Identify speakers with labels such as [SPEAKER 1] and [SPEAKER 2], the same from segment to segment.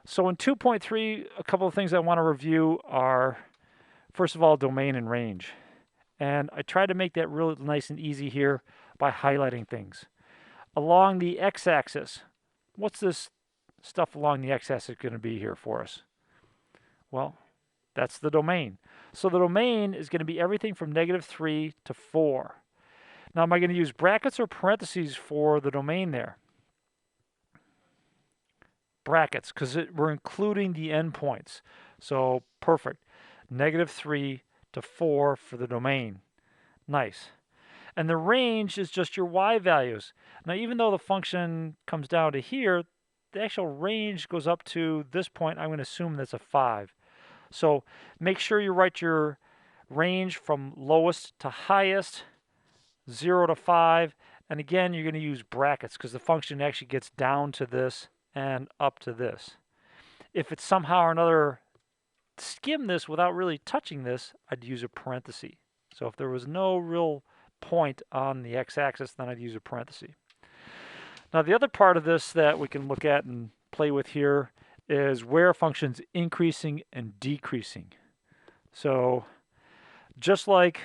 [SPEAKER 1] So in 2.3, a couple of things I want to review are, first of all, domain and range. And I tried to make that real nice and easy here by highlighting things. Along the x-axis, what's this stuff along the x-axis going to be here for us? Well, that's the domain. So the domain is going to be everything from -3 to 4. Now, am I going to use brackets or parentheses for the domain there? Brackets, because we're including the endpoints. So perfect. -3 to 4 for the domain. Nice. And the range is just your y values. Now, even though the function comes down to here, the actual range goes up to this point. I'm going to assume that's a 5. So make sure you write your range from lowest to highest, 0 to 5. And again, you're going to use brackets because the function actually gets down to this and up to this. If it's somehow or another skim this without really touching this, I'd use a parenthesis. So if there was no real point on the x-axis, then I'd use a parenthesis. Now the other part of this that we can look at and play with here is where a function's increasing and decreasing. So just like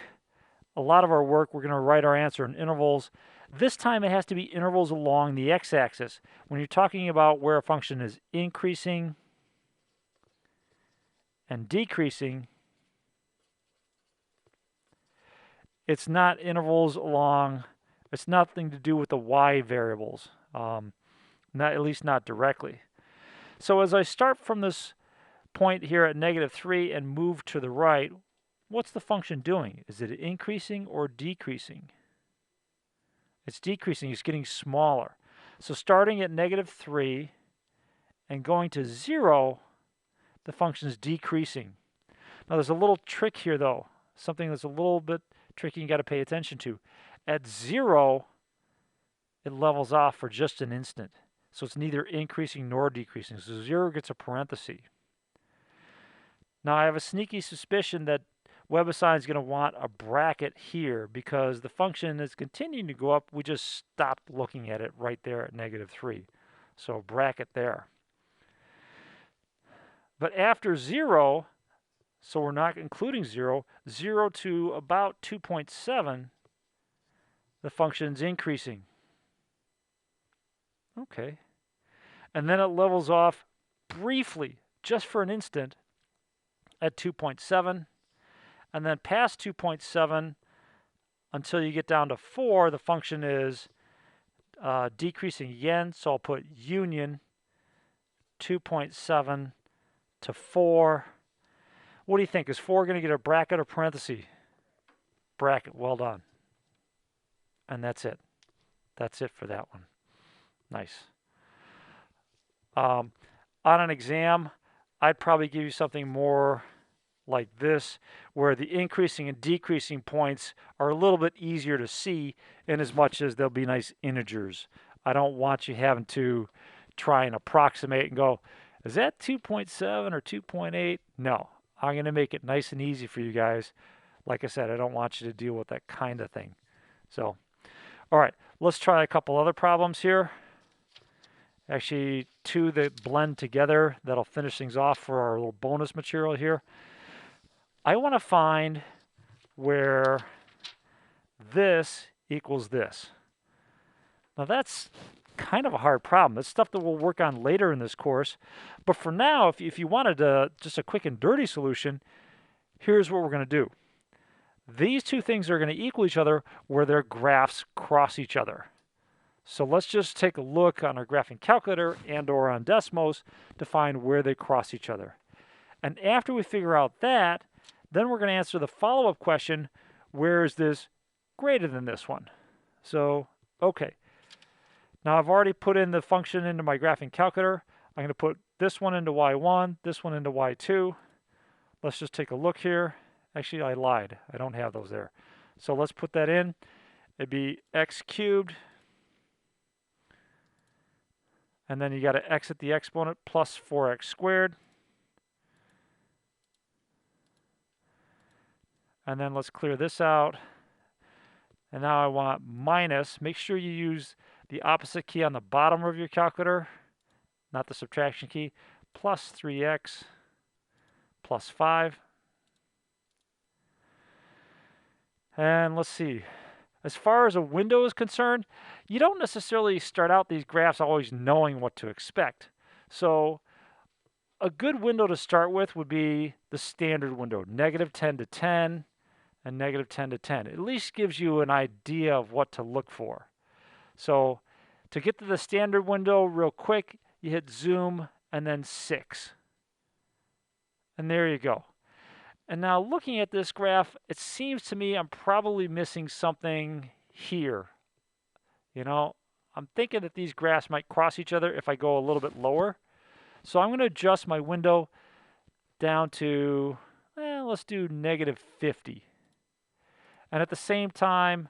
[SPEAKER 1] a lot of our work, we're going to write our answer in intervals. This time it has to be intervals along the x-axis. When you're talking about where a function is increasing and decreasing, it's not intervals along, it's nothing to do with the y variables, at least not directly. So as I start from this point here at -3 and move to the right, what's the function doing? Is it increasing or decreasing? It's decreasing, it's getting smaller. So starting at -3 and going to 0, the function is decreasing. Now there's a little trick here though, something that's a little bit tricky you got to pay attention to. At 0, it levels off for just an instant. So it's neither increasing nor decreasing. So 0 gets a parenthesis. Now I have a sneaky suspicion that WebAssign is going to want a bracket here because the function is continuing to go up. We just stopped looking at it right there at -3. So bracket there. But after 0, so we're not including 0, 0 to about 2.7, the function's increasing. Okay. And then it levels off briefly, just for an instant, at 2.7. And then past 2.7, until you get down to 4, the function is decreasing again. So I'll put union 2.7 to 4. What do you think? Is 4 going to get a bracket or parenthesis? Bracket. Well done. And that's it. That's it for that one. Nice. On an exam, I'd probably give you something more like this, where the increasing and decreasing points are a little bit easier to see in as much as they'll be nice integers. I don't want you having to try and approximate and go, is that 2.7 or 2.8? No, I'm going to make it nice and easy for you guys. Like I said, I don't want you to deal with that kind of thing. So, all right, let's try a couple other problems here. Actually, two that blend together that'll finish things off for our little bonus material here. I want to find where this equals this. Now that's kind of a hard problem. That's stuff that we'll work on later in this course. But for now, if you wanted just a quick and dirty solution, here's what we're going to do. These two things are going to equal each other where their graphs cross each other. So let's just take a look on our graphing calculator and or on Desmos to find where they cross each other. And after we figure out that, then we're going to answer the follow-up question, where is this greater than this one? So, okay. Now I've already put in the function into my graphing calculator. I'm going to put this one into y1, this one into y2. Let's just take a look here. Actually, I lied. I don't have those there. So let's put that in. It'd be x cubed. And then you got to exit the exponent plus 4x squared. And then let's clear this out. And now I want minus. Make sure you use the opposite key on the bottom of your calculator, not the subtraction key, plus 3x plus 5. And let's see. As far as a window is concerned, you don't necessarily start out these graphs always knowing what to expect. So a good window to start with would be the standard window, -10 to 10 and -10 to 10. It at least gives you an idea of what to look for. So to get to the standard window real quick, you hit zoom and then 6. And there you go. And now looking at this graph, it seems to me I'm probably missing something here. You know, I'm thinking that these graphs might cross each other if I go a little bit lower. So I'm going to adjust my window down to, let's do -50. And at the same time,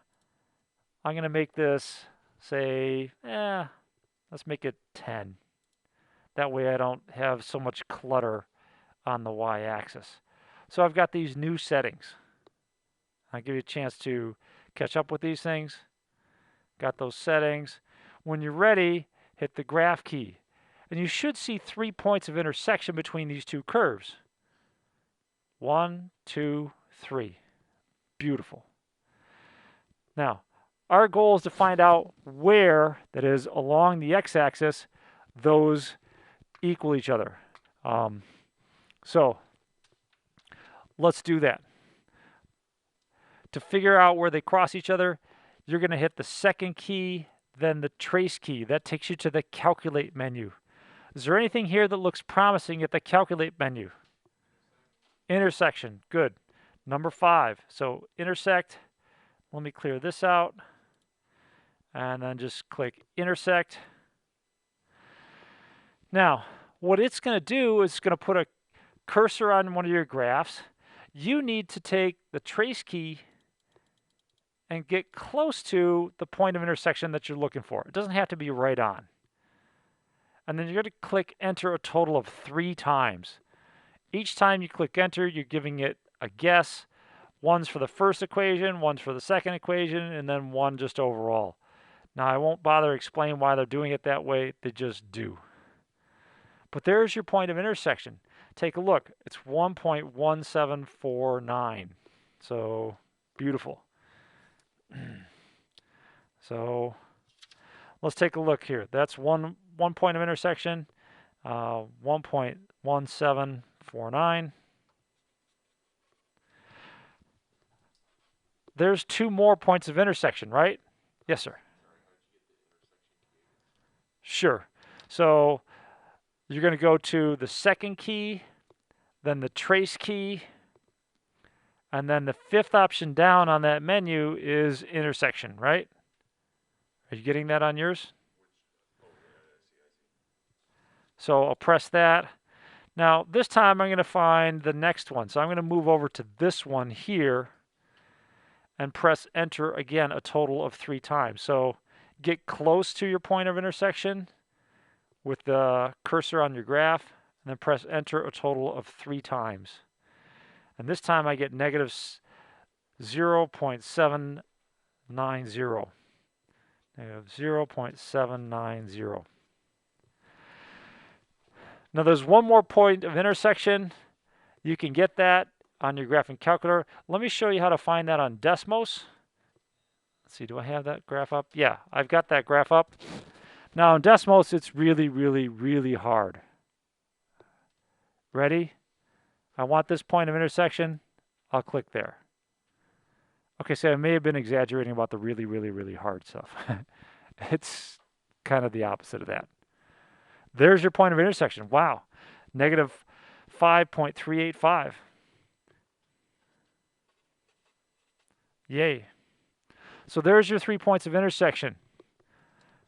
[SPEAKER 1] I'm going to make this, say, let's make it 10. That way I don't have so much clutter on the y-axis. So I've got these new settings. I'll give you a chance to catch up with these things. Got those settings. When you're ready, hit the graph key. And you should see 3 points of intersection between these two curves. 1, 2, 3. Beautiful. Now, our goal is to find out where, that is, along the x-axis, those equal each other. So let's do that. To figure out where they cross each other, you're going to hit the second key, then the trace key. That takes you to the calculate menu. Is there anything here that looks promising at the calculate menu? Intersection, good. Number 5, so intersect. Let me clear this out. And then just click intersect. Now, what it's going to do is it's going to put a cursor on one of your graphs. You need to take the trace key and get close to the point of intersection that you're looking for. It doesn't have to be right on. And then you're going to click enter a total of 3 times. Each time you click enter, you're giving it a guess. One's for the first equation, one's for the second equation, and then one just overall. Now, I won't bother explaining why they're doing it that way. They just do. But there's your point of intersection. Take a look. It's 1.1749. So, beautiful. So, let's take a look here. That's one point of intersection, 1.1749. There's 2 more points of intersection, right? Yes, sir. Sure. So you're going to go to the second key, then the trace key, and then the 5th option down on that menu is intersection, right? Are you getting that on yours? So I'll press that. Now, this time I'm going to find the next one. So I'm going to move over to this one here and press enter again a total of 3 times. So get close to your point of intersection with the cursor on your graph, and then press enter a total of 3 times. And this time I get -0.790. -0.790. Now there's one more point of intersection. You can get that on your graphing calculator. Let me show you how to find that on Desmos. Let's see, do I have that graph up? Yeah, I've got that graph up. Now in Desmos, it's really, really, really hard. Ready? I want this point of intersection. I'll click there. Okay, so I may have been exaggerating about the really, really, really hard stuff. It's kind of the opposite of that. There's your point of intersection. Wow, -5.385. Yay. So there's your 3 points of intersection.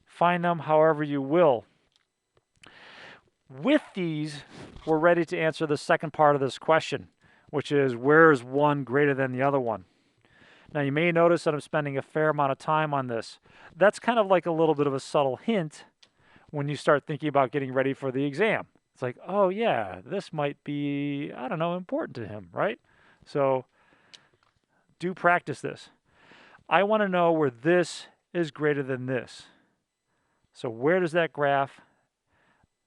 [SPEAKER 1] Find them however you will. With these, we're ready to answer the second part of this question, which is where is one greater than the other one? Now you may notice that I'm spending a fair amount of time on this. That's kind of like a little bit of a subtle hint when you start thinking about getting ready for the exam. It's like, oh yeah, this might be, I don't know, important to him, right? So do practice this. I want to know where this is greater than this. So where does that graph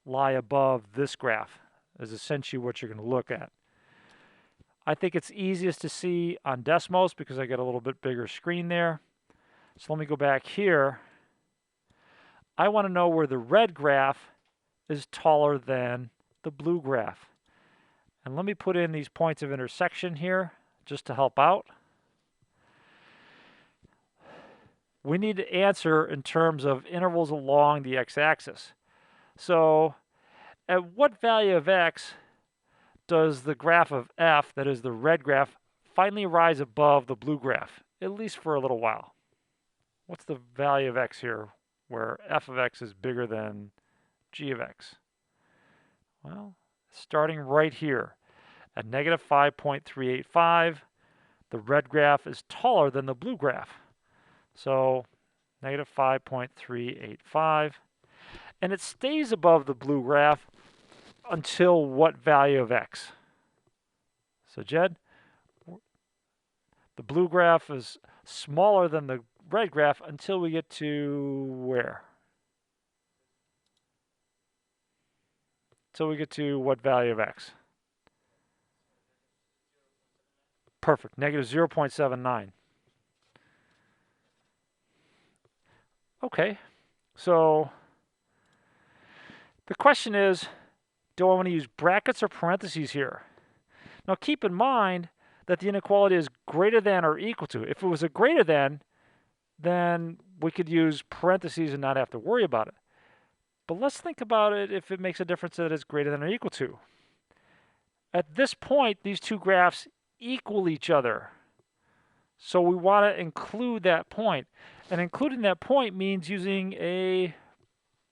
[SPEAKER 1] lie above this graph is essentially what you're going to look at. I think it's easiest to see on Desmos because I got a little bit bigger screen there. So let me go back here. I want to know where the red graph is taller than the blue graph. And let me put in these points of intersection here just to help out. We need to answer in terms of intervals along the x-axis. So at what value of x does the graph of f, that is the red graph, finally rise above the blue graph, at least for a little while? What's the value of x here where f of x is bigger than g of x? Well, starting right here at negative 5.385, the red graph is taller than the blue graph. So negative 5.385. And it stays above the blue graph until what value of x? So Jed, the blue graph is smaller than the red graph until we get to where? Until we get to what value of x? Perfect, negative 0.79. Okay, so the question is, do I want to use brackets or parentheses here? Now keep in mind that the inequality is greater than or equal to. If it was a greater than, then we could use parentheses and not have to worry about it. But let's think about it if it makes a difference that it's greater than or equal to. At this point, these two graphs equal each other. So we want to include that point. And including that point means using a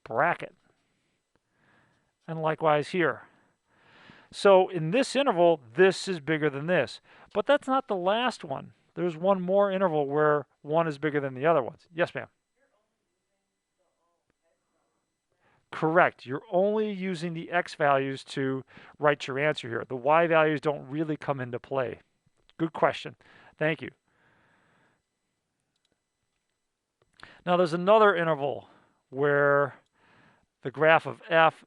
[SPEAKER 1] bracket. And likewise here. So in this interval, this is bigger than this. But that's not the last one. There's one more interval where one is bigger than the other ones. Yes, ma'am. Correct. You're only using the x values to write your answer here. The y values don't really come into play. Good question. Thank you. Now there's another interval where the graph of f,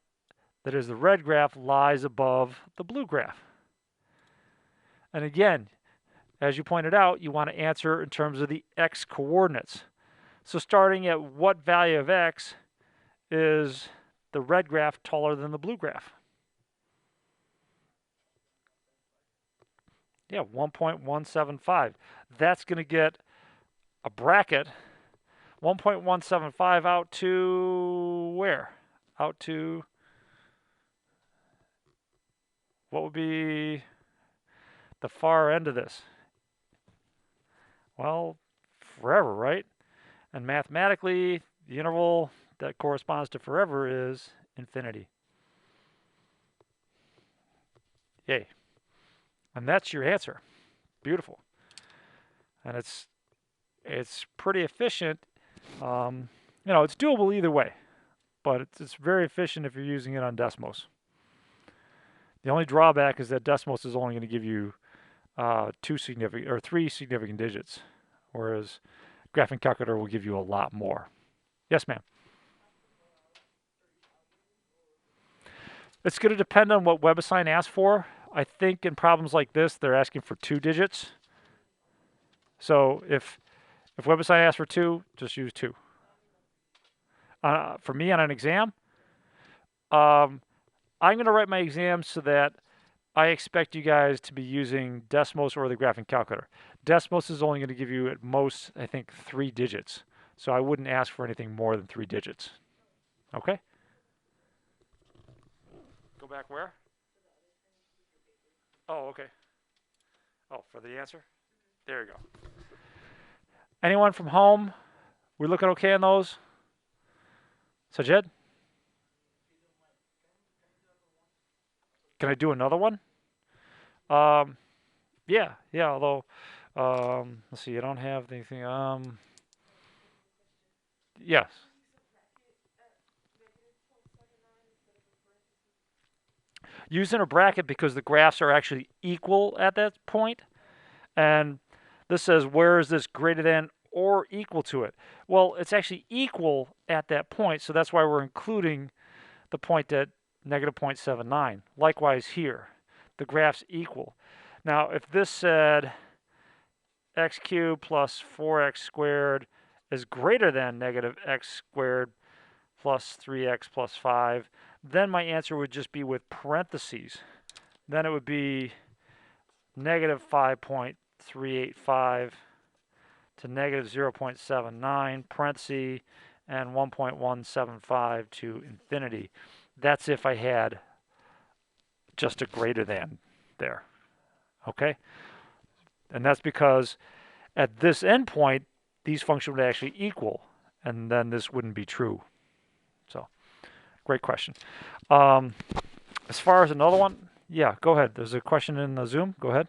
[SPEAKER 1] that is the red graph, lies above the blue graph. And again, as you pointed out, you want to answer in terms of the x coordinates. So starting at what value of x is the red graph taller than the blue graph? Yeah, 1.175. That's going to get a bracket. 1.175 out to where? Out to, what would be the far end of this? Well, forever, right? And mathematically, the interval that corresponds to forever is infinity. Yay. And that's your answer. Beautiful. And it's pretty efficient. You know, it's doable either way, but it's very efficient if you're using it on Desmos. The only drawback is that Desmos is only going to give you 3 significant digits, whereas Graphing Calculator will give you a lot more. Yes, ma'am. It's going to depend on what WebAssign asks for. I think in problems like this, they're asking for 2 digits. So if WebAssign asks for 2, just use 2. For me on an exam, I'm going to write my exam so that I expect you guys to be using Desmos or the Graphing Calculator. Desmos is only going to give you at most, I think, 3 digits. So I wouldn't ask for anything more than 3 digits. Okay? Go back where? Oh, okay. Oh, for the answer? There you go. Anyone from home? We looking okay on those? Sajid? Can I do another one? Yeah, although, let's see, I don't have anything, yes. Using a bracket because the graphs are actually equal at that point. And this says, where is this greater than or equal to it? Well, it's actually equal at that point, so that's why we're including the point that negative 0.79. Likewise here, the graph's equal. Now, if this said x cubed plus 4x squared is greater than negative x squared plus 3x plus 5, then my answer would just be with parentheses. Then it would be negative 5.385 to negative 0.79, parentheses, and 1.175 to infinity. That's if I had just a greater than there. Okay? And that's because at this endpoint, these functions would actually equal, and then this wouldn't be true. So, great question. As far as another one, yeah, go ahead. There's a question in the Zoom. Go ahead.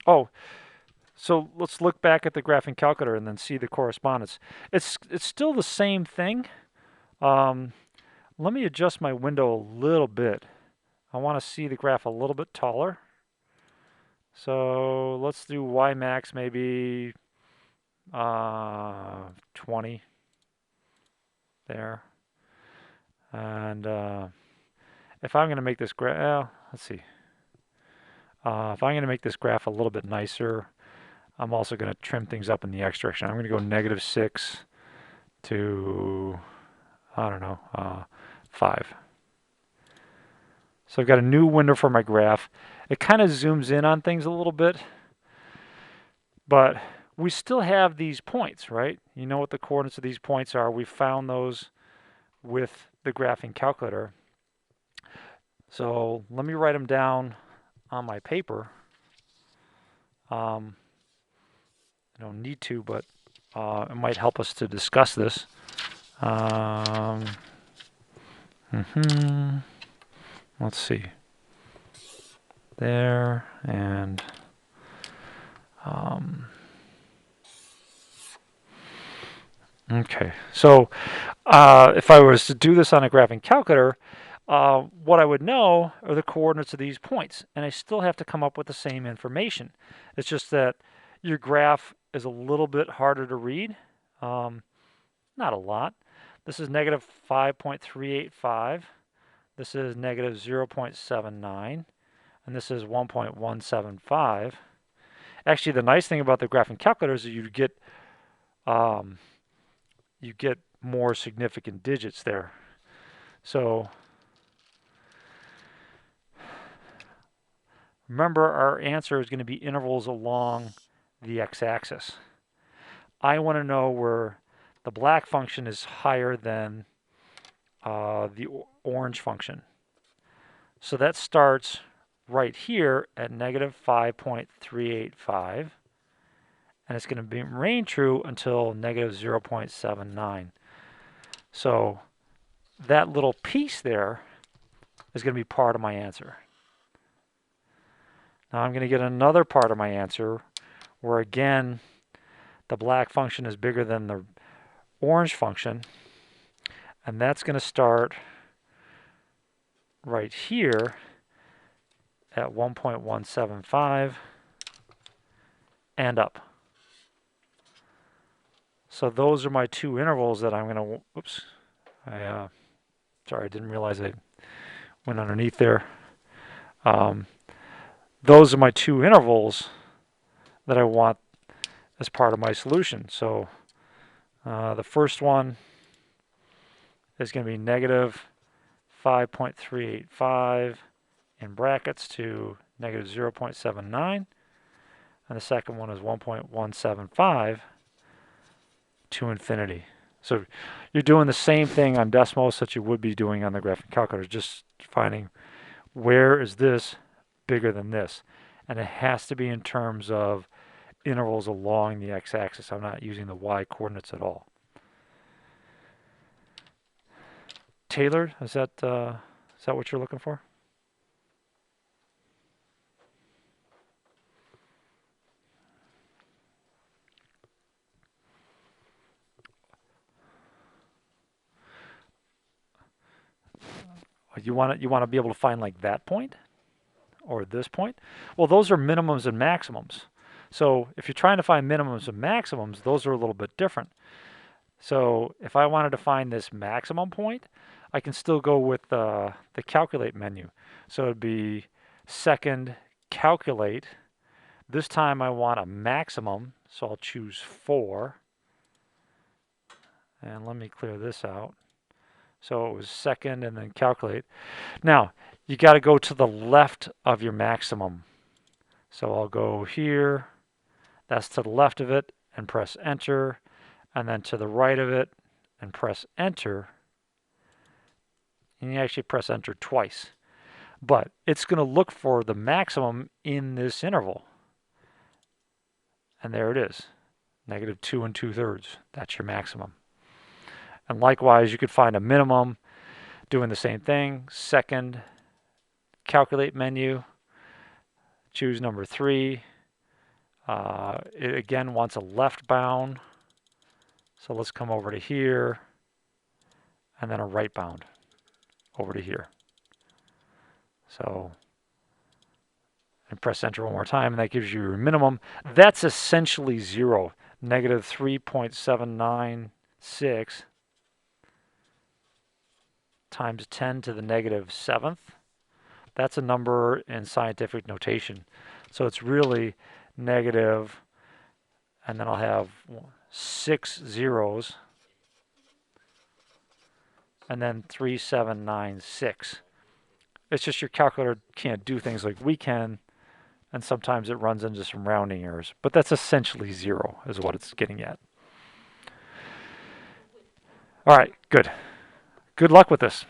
[SPEAKER 1] Oh, so let's look back at the graphing calculator and then see the correspondence. It's still the same thing. Let me adjust my window a little bit. I want to see the graph a little bit taller. So let's do Y max maybe 20 there. And if I'm going to make this graph, let's see. If I'm going to make this graph a little bit nicer, I'm also going to trim things up in the x direction. I'm going to go negative 6 to, I don't know, 5. So I've got a new window for my graph. It kind of zooms in on things a little bit, but we still have these points, right? You know what the coordinates of these points are. We found those with the graphing calculator. So let me write them down on my paper. I don't need to, but it might help us to discuss this. Let's see. There and okay. So if I was to do this on a graphing calculator, what I would know are the coordinates of these points, and I still have to come up with the same information. It's just that your graph is a little bit harder to read. Not a lot. This is negative 5.385. This is negative 0.79. And this is 1.175. Actually, the nice thing about the graphing calculator is that you get more significant digits there. So remember, our answer is going to be intervals along the x-axis. I want to know where the black function is higher than the orange function. So that starts right here at negative 5.385, and it's going to remain true until negative 0.79. So that little piece there is going to be part of my answer. Now I'm going to get another part of my answer where again the black function is bigger than the orange function, and that's going to start right here at 1.175 and up. So those are my two intervals that I'm going to, oops, sorry, I didn't realize I went underneath there. Those are my two intervals that I want as part of my solution. So the first one is going to be negative 5.385 in brackets to negative 0.79. And the second one is 1.175 to infinity. So you're doing the same thing on Desmos that you would be doing on the graphing calculator, just finding where is this bigger than this. And it has to be in terms of intervals along the x-axis. I'm not using the y coordinates at all. Taylor, is that what you're looking for? You want to be able to find like that point or this point? Well, those are minimums and maximums. So if you're trying to find minimums and maximums, those are a little bit different. So if I wanted to find this maximum point, I can still go with the calculate menu. So it'd be second calculate. This time I want a maximum, so I'll choose 4. And let me clear this out. So it was second and then calculate. Now, you got to go to the left of your maximum. So I'll go here, that's to the left of it, and press enter, and then to the right of it, and press enter. And you actually press enter twice. But it's going to look for the maximum in this interval. And there it is, -2 2/3. That's your maximum. And likewise, you could find a minimum doing the same thing. Second, calculate menu, choose number 3. It again wants a left bound. So let's come over to here, and then a right bound over to here. So, and press enter one more time, and that gives you your minimum. That's essentially 0, -3.796 times 10 to the -7th. That's a number in scientific notation. So it's really negative, and then I'll have 6 zeros, and then 3796. It's just your calculator can't do things like we can, and sometimes it runs into some rounding errors. But that's essentially 0 is what it's getting at. All right, good. Good luck with this.